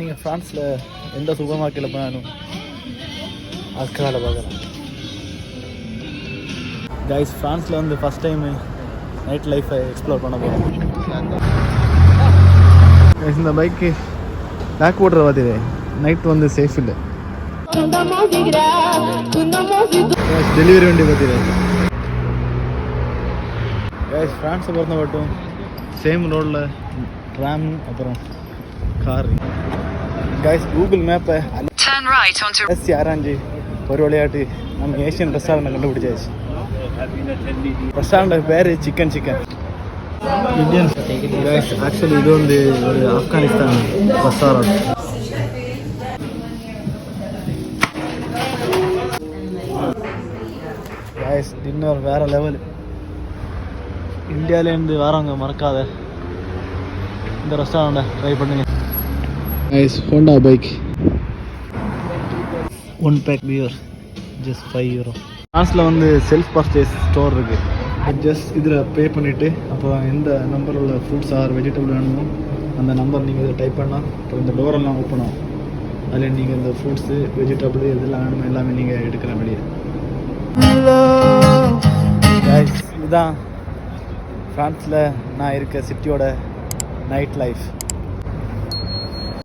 நீங்கள் ஃப்ரான்ஸில் எந்த சூப்பர் மார்க்கெட்டில் போனாலும் அல்கஹாலை பார்க்கலாம். கைஸ், ஃப்ரான்ஸில் வந்து ஃபஸ்ட் டைமு நைட் லைஃப்பை எக்ஸ்ப்ளோர் பண்ண போகிறோம். இந்த பைக்கு பேக் ஓட்டுற பார்த்துது நைட் வந்து சேஃப் இல்லை. டெலிவரி வண்டி பார்த்துது. கைஸ், ஃப்ரான்ஸை பொறுத்த மட்டும் சேம் ரோடில் ட்ராம் அப்புறம் கார். கைஸ், கூகுள் மேப்பை ஆராய்ச்சி ஒரு விளையாட்டு நம்ம ஏஷியன் ரெஸ்டாரண்ட்டை கண்டுபிடிச்சாச்சு. ரெஸ்டாரண்ட் பேர் சிக்கன் இந்தியன். கைஸ், ஆக்சுவலி இது வந்து ஒரு ஆப்கானிஸ்தான் ரெஸ்டாரண்ட். கைஸ், டின்னர் வேறு லெவல். இந்தியாவிலேருந்து வரவங்க மறக்காத இந்த ரெஸ்டாரண்ட்டை ட்ரை பண்ணுங்க. Guys, Honda bike 1 pack beer just €5. ஃப்ரான்ஸில் வந்து செல்ஃப் பர்ச்சேஸ் ஸ்டோர் இருக்குது. ஜஸ்ட் இதில் பே பண்ணிவிட்டு அப்புறம் எந்த நம்பரில் உள்ள ஃப்ரூட்ஸ் ஆர் வெஜிடபிள் வேணுமோ அந்த நம்பர் நீங்கள் இதை டைப் பண்ணால் அப்புறம் இந்த டோரெல்லாம் ஓப்பன் ஆகும். அதில் நீங்கள் இந்த ஃப்ரூட்ஸு வெஜிடபிள் இதெல்லாம் வேணுமோ எல்லாமே நீங்கள் எடுக்கிற வெளியே. இதுதான் ஃப்ரான்ஸில் நான் இருக்க சிட்டியோட நைட் லைஃப்.